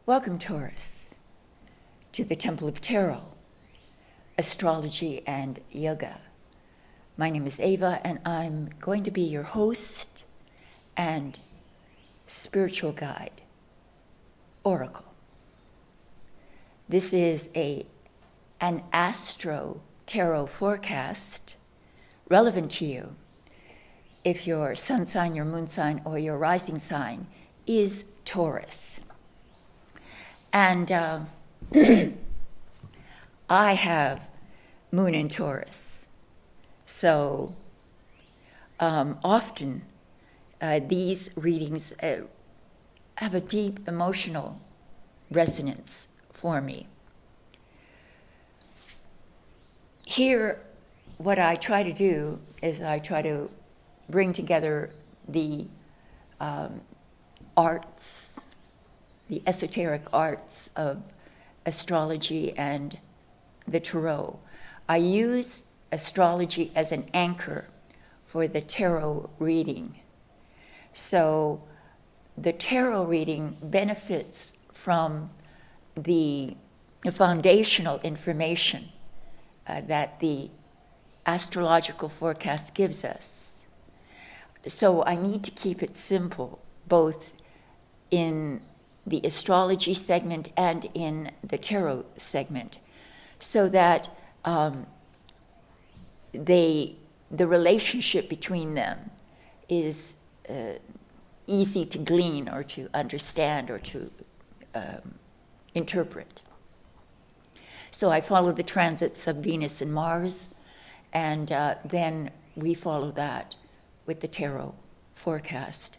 Welcome, Taurus, to the Temple of Tarot, Astrology and Yoga. My name is Ava, and I'm going to be your host and spiritual guide, oracle. This is an Astro tarot forecast relevant to you if your sun sign, your moon sign, or your rising sign is Taurus. And I have moon in Taurus. So often these readings have a deep emotional resonance for me. Here, what I try to do is I try to bring together the arts, the esoteric arts of astrology and the tarot. I use astrology as an anchor for the tarot reading. So the tarot reading benefits from the foundational information that the astrological forecast gives us. So I need to keep it simple, both in the astrology segment and in the tarot segment, so that the relationship between them is easy to glean or to understand or to interpret. So I follow the transits of Venus and Mars, and then we follow that with the tarot forecast.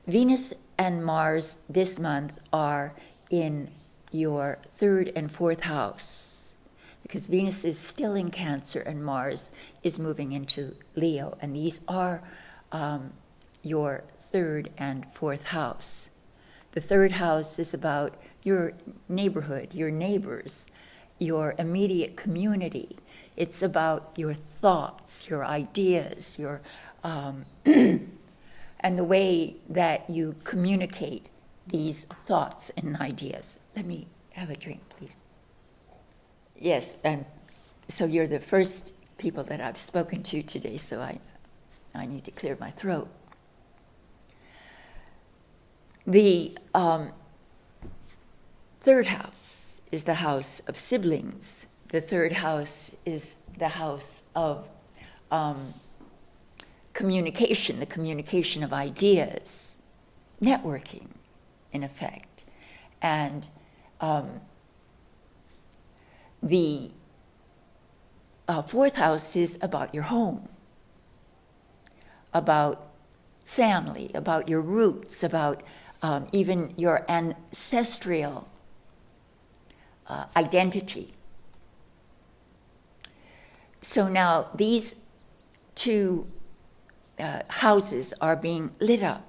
Venus and Mars this month are in your 3rd and 4th house, because Venus is still in Cancer and Mars is moving into Leo, and these are your 3rd and 4th house. The 3rd house is about your neighborhood, your neighbors, your immediate community. It's about your thoughts, your ideas, your and the way that you communicate these thoughts and ideas. Let me have a drink, please. Yes, and so you're the first people that I've spoken to today, so I need to clear my throat. The 3rd house is the house of siblings. The 3rd house is the house of communication, the communication of ideas, networking, in effect. And the 4th house is about your home, about family, about your roots, about even your ancestral identity. So now these two houses are being lit up.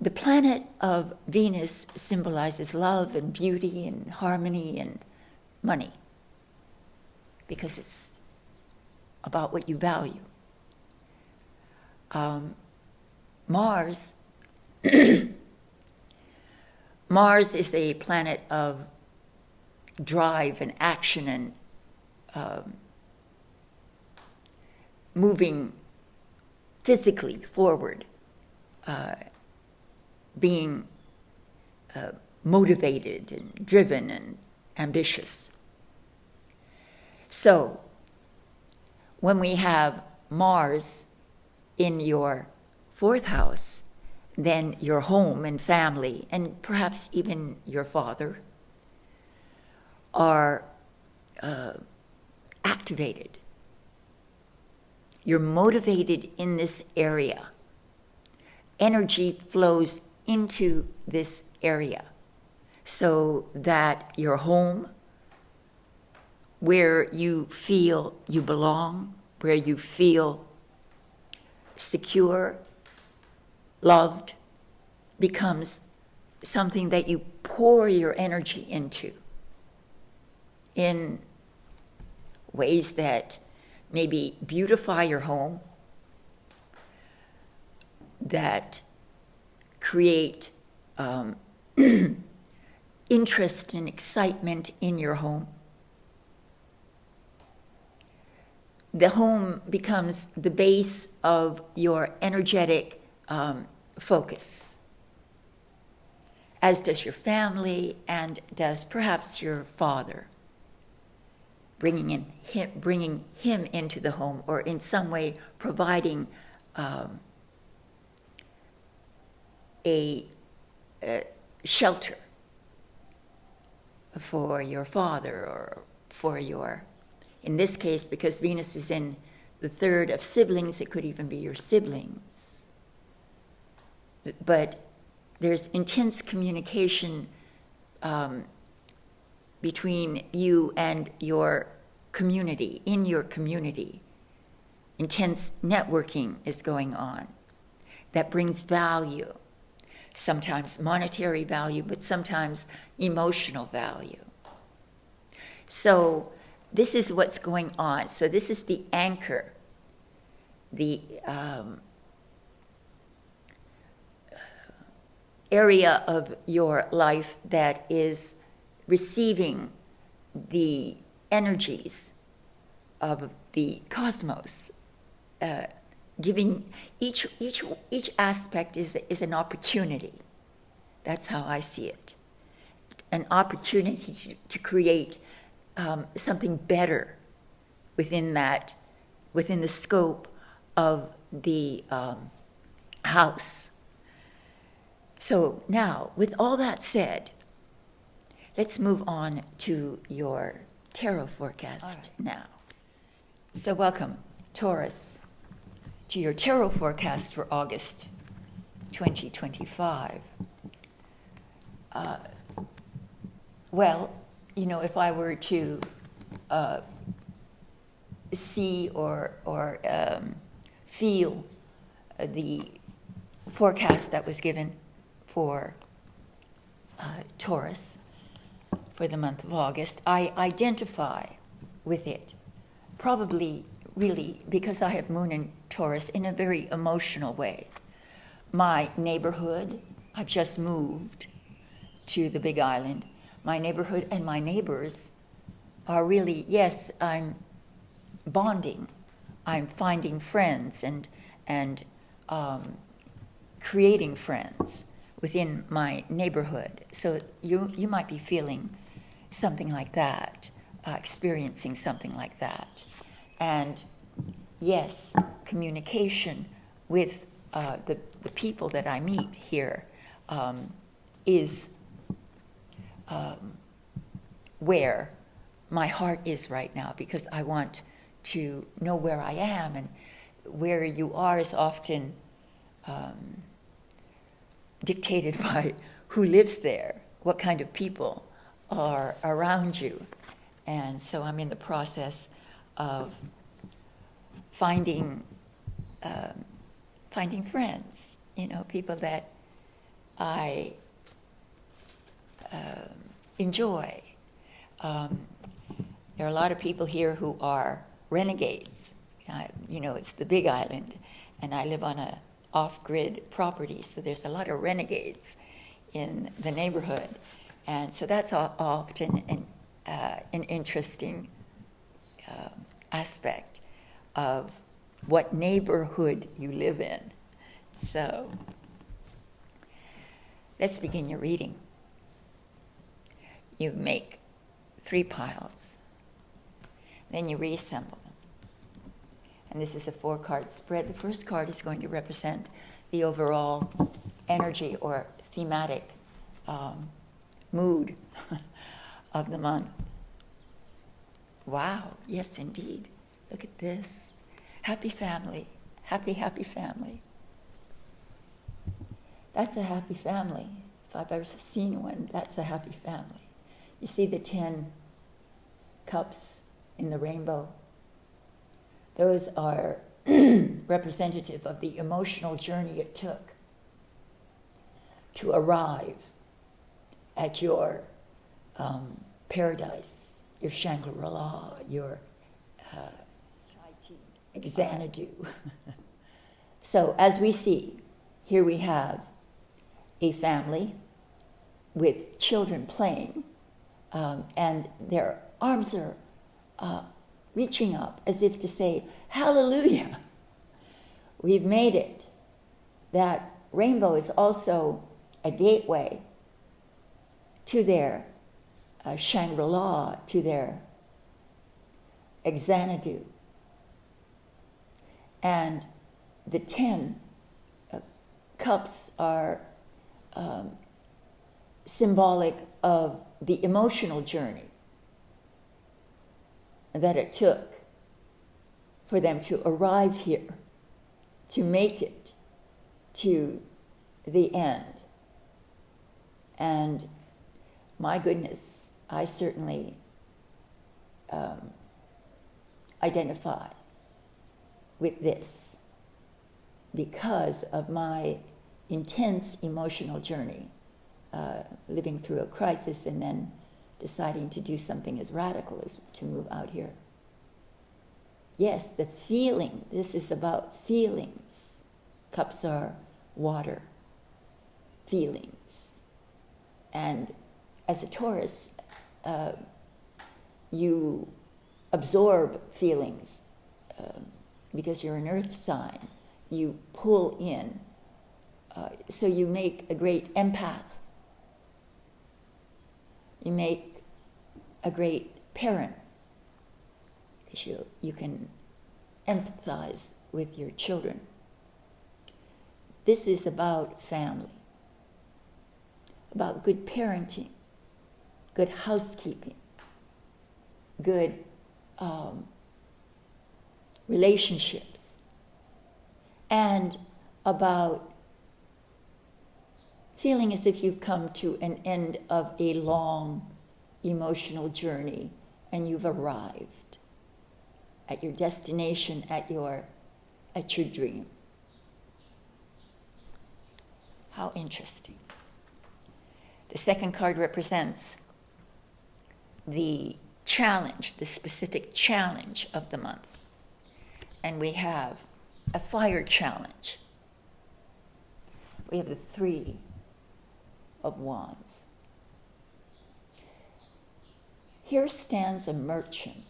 The planet of Venus symbolizes love and beauty and harmony and money, because it's about what you value. Mars Mars is a planet of drive and action and moving physically forward, being motivated and driven and ambitious. So when we have Mars in your 4th house, then your home and family, and perhaps even your father, are activated. You're motivated in this area. Energy flows into this area so that your home, where you feel you belong, where you feel secure, loved, becomes something that you pour your energy into in ways that maybe beautify your home, that create interest and excitement in your home. The home becomes the base of your energetic focus, as does your family and does perhaps your father, bringing him into the home, or in some way providing a shelter for your father, or for your, in this case, because Venus is in the third of siblings, it could even be your siblings. But there's intense communication between you and your community, in your community. Intense networking is going on that brings value, sometimes monetary value, but sometimes emotional value. So this is what's going on. So this is the anchor, the area of your life that is receiving the energies of the cosmos, giving each aspect is an opportunity. That's how I see it. An opportunity to create something better within the scope of the house. So now, with all that said, let's move on to your tarot forecast now. So welcome, Taurus, to your tarot forecast for August 2025. Well, you know, if I were to see or feel the forecast that was given for Taurus for the month of August, I identify with it, probably really because I have Moon in Taurus, in a very emotional way. My neighborhood, I've just moved to the Big Island. My neighborhood and my neighbors are really, yes, I'm bonding. I'm finding friends and creating friends within my neighborhood. So you might be feeling something like that, experiencing something like that. And yes, communication with the people that I meet here is where my heart is right now, because I want to know where I am, and where you are is often dictated by who lives there, what kind of people are around you. And so I'm in the process of finding friends, you know, people that I enjoy. There are a lot of people here who are renegades. You know, it's the Big Island, and I live on a off-grid property, so there's a lot of renegades in the neighborhood. And so that's often an interesting aspect of what neighborhood you live in. So let's begin your reading. You make 3 piles, then you reassemble them. And this is a 4-card spread. The first card is going to represent the overall energy or thematic mood of the month. Wow, yes indeed. Look at this. Happy family. Happy, happy family. That's a happy family. If I've ever seen one, that's a happy family. You see the 10 cups in the rainbow? Those are representative of the emotional journey it took to arrive at your paradise, your Shangri-La, your Xanadu. So as we see, here we have a family with children playing, and their arms are reaching up as if to say, hallelujah, we've made it. That rainbow is also a gateway to their Shangri-La, to their Xanadu. And the 10 cups are symbolic of the emotional journey that it took for them to arrive here, to make it to the end. And my goodness, I certainly identify with this because of my intense emotional journey, living through a crisis and then deciding to do something as radical as to move out here. Yes, the feeling, this is about feelings. Cups are water, feelings. And as a Taurus, you absorb feelings because you're an earth sign. You pull in, so you make a great empath. You make a great parent because you can empathize with your children. This is about family, about good parenting, good housekeeping, good relationships, and about feeling as if you've come to an end of a long emotional journey and you've arrived at your destination, at your dream. How interesting. The second card represents the challenge, the specific challenge of the month. And we have a fire challenge. We have the 3 of Wands. Here stands a merchant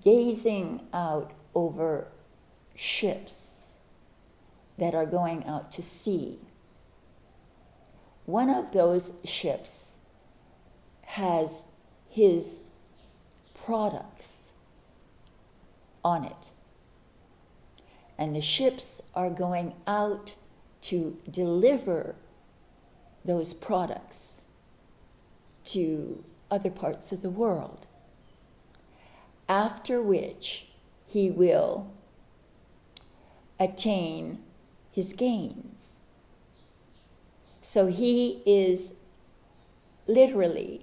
gazing out over ships that are going out to sea. One of those ships has his products on it. And the ships are going out to deliver those products to other parts of the world. After which he will attain his gains. So he is literally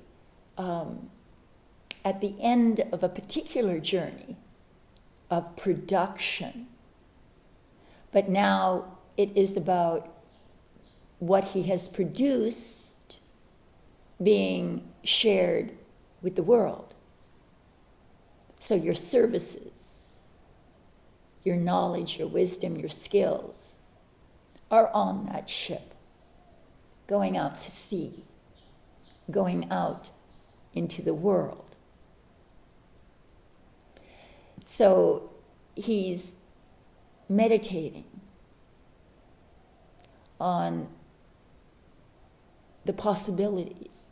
at the end of a particular journey of production. But now it is about what he has produced being shared with the world. So your services, your knowledge, your wisdom, your skills are on that ship, going out to sea, going out into the world. So he's meditating on the possibilities.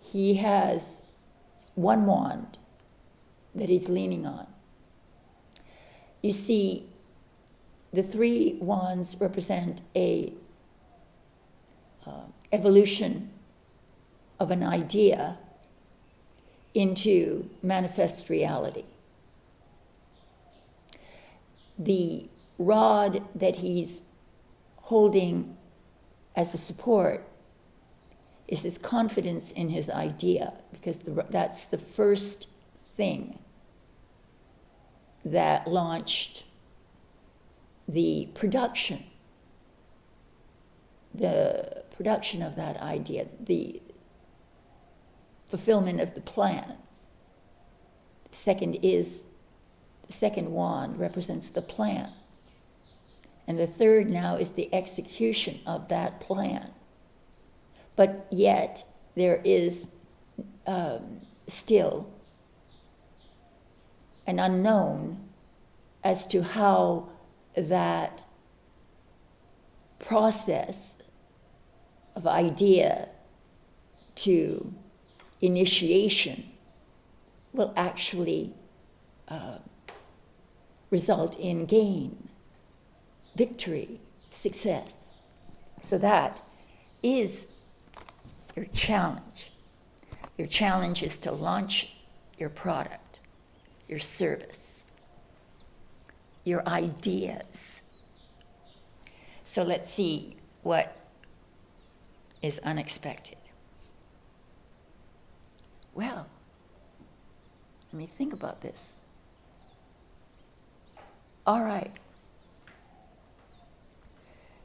He has one wand that he's leaning on. You see, the 3 wands represent a evolution of an idea into manifest reality. The rod that he's holding as a support is his confidence in his idea, because that's the first thing that launched the production of that idea, the fulfillment of the plans. The second wand represents the plan. And the third now is the execution of that plan. But yet there is still an unknown as to how that process of idea to initiation will actually result in gain, victory, success. So that is your challenge. Your challenge is to launch your product, your service, your ideas. So let's see what is unexpected. Well, let me think about this. All right.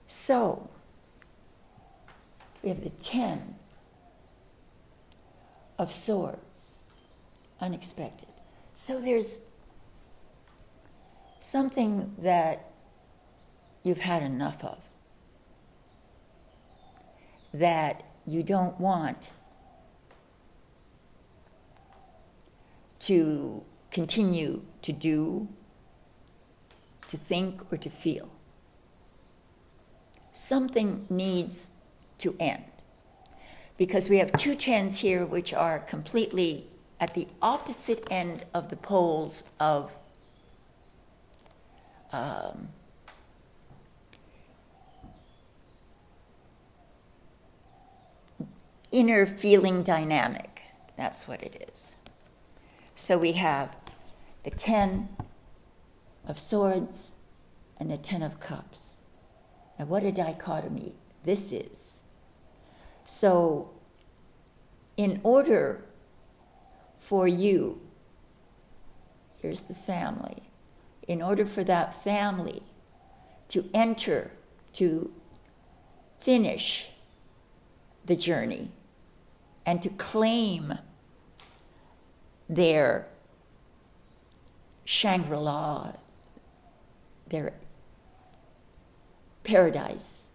So, we have the 10 of Swords, unexpected. So there's something that you've had enough of, that you don't want to continue to do, to think, or to feel. Something needs to end. Because we have two tens here which are completely at the opposite end of the poles of inner feeling dynamic. That's what it is. So we have the 10 of Swords and the 10 of Cups. And what a dichotomy this is. So, in order for you, here's the family, in order for that family to enter, to finish the journey, and to claim their Shangri-La, their paradise,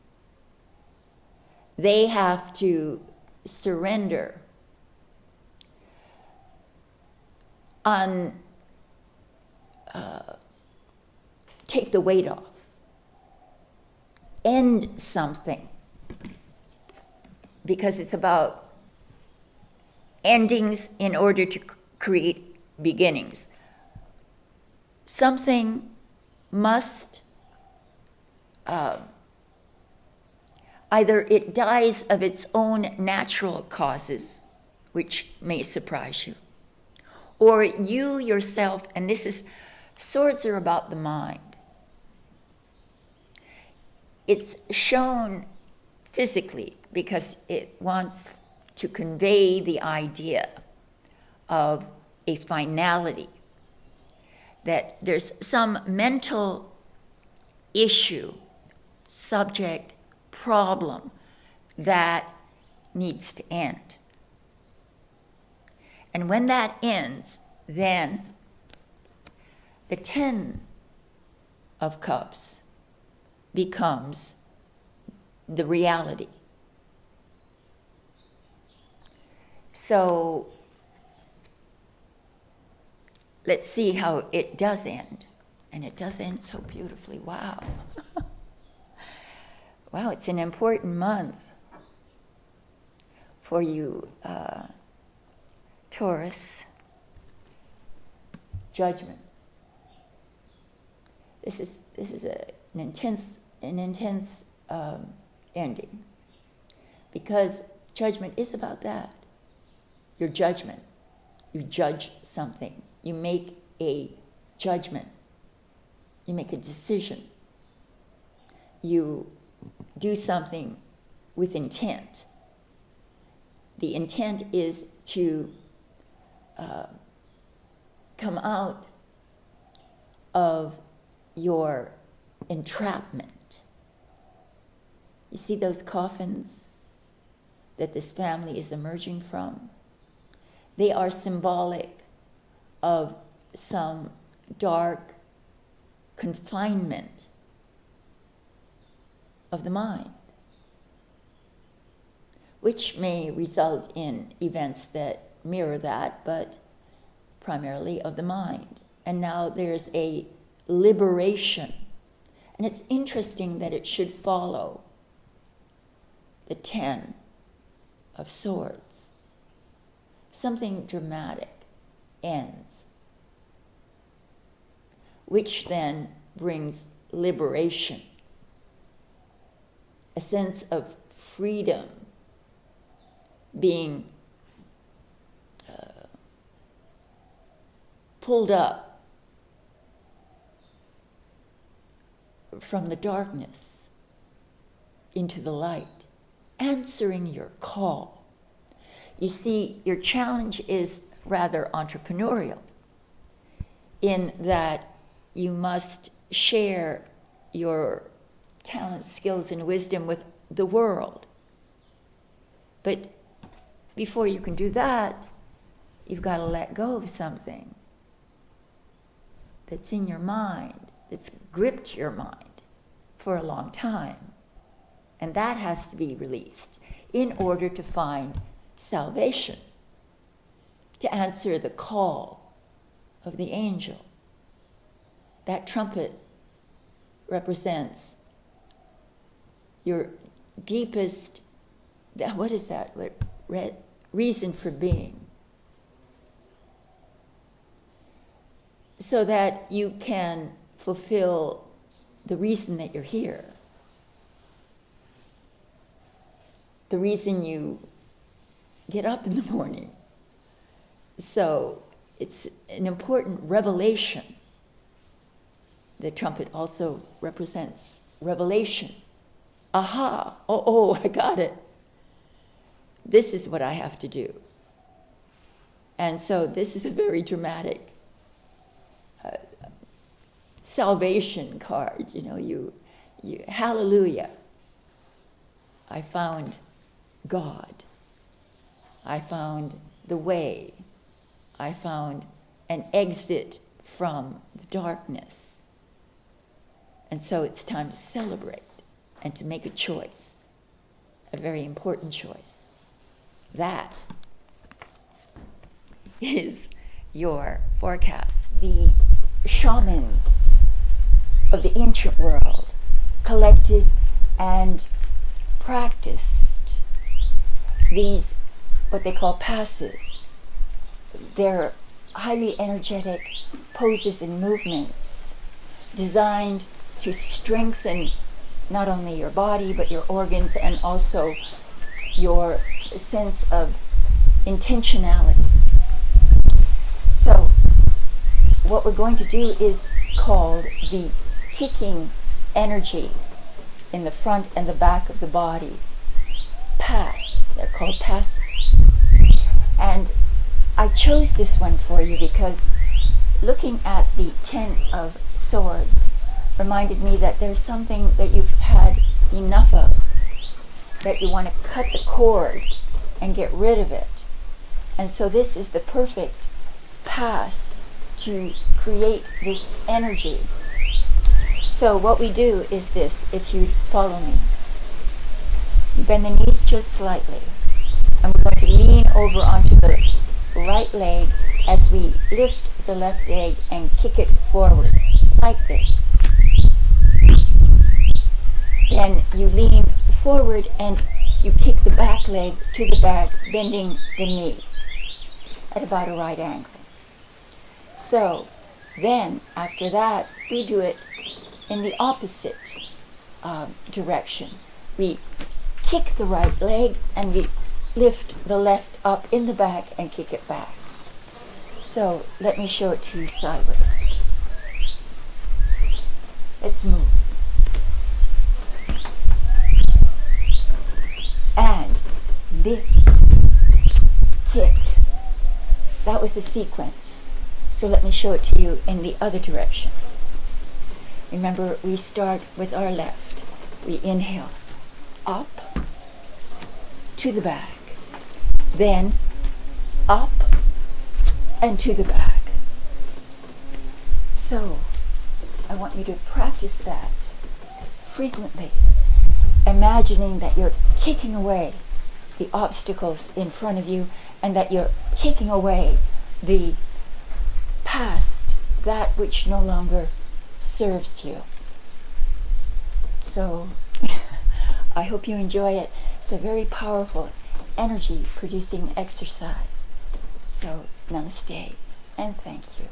they have to surrender take the weight off, end something, because it's about endings in order to create beginnings. Something must either it dies of its own natural causes, which may surprise you, or you yourself, and this is, Swords are about the mind. It's shown physically because it wants to convey the idea of a finality, that there's some mental issue, subject, problem that needs to end. And when that ends, then the 10 of Cups becomes the reality. So let's see how it does end. And it does end so beautifully. Wow. Wow, it's an important month for you, Taurus. Judgment. This is an intense ending, because judgment is about that. Your judgment. You judge something. You make a judgment. You make a decision. You do something with intent. The intent is to come out of your entrapment. You see those coffins that this family is emerging from? They are symbolic of some dark confinement of the mind, which may result in events that mirror that, but primarily of the mind. And now there's a liberation. And it's interesting that it should follow the 10 of Swords. Something dramatic ends, which then brings liberation, a sense of freedom being pulled up from the darkness into the light, answering your call. You see, your challenge is rather entrepreneurial in that you must share your talents, skills, and wisdom with the world. But before you can do that, you've got to let go of something that's in your mind, that's gripped your mind for a long time. And that has to be released in order to find salvation, to answer the call of the angel. That trumpet represents your deepest, what is that? Reason for being. So that you can fulfill the reason that you're here. The reason you get up in the morning. So it's an important revelation. The trumpet also represents revelation. Aha, oh, I got it. This is what I have to do. And so this is a very dramatic salvation card. You hallelujah. I found God. I found the way. I found an exit from the darkness. And so it's time to celebrate and to make a choice, a very important choice. That is your forecast. The shamans of the ancient world collected and practiced these, what they call passes. They're highly energetic poses and movements designed to strengthen not only your body but your organs and also your sense of intentionality. So what we're going to do is called the kicking energy in the front and the back of the body. Pass. They're called passes. And I chose this one for you because looking at the 10 of Swords reminded me that there's something that you've had enough of, that you want to cut the cord and get rid of it. And so this is the perfect pass to create this energy. So what we do is this, if you follow me. You bend the knees just slightly. I'm going to lean over onto the right leg as we lift the left leg and kick it forward, like this. Then you lean forward and you kick the back leg to the back, bending the knee at about a right angle. So then, after that, we do it in the opposite direction. We kick the right leg and we lift the left up in the back and kick it back. So let me show it to you sideways. Let's move. And lift, kick. That was the sequence. So let me show it to you in the other direction. Remember, we start with our left. We inhale up to the back. Then up and to the back. So I want you to practice that frequently. imagining that you're kicking away the obstacles in front of you, and that you're kicking away the past, that which no longer serves you. So I hope you enjoy it. It's a very powerful energy producing exercise. So namaste and thank you.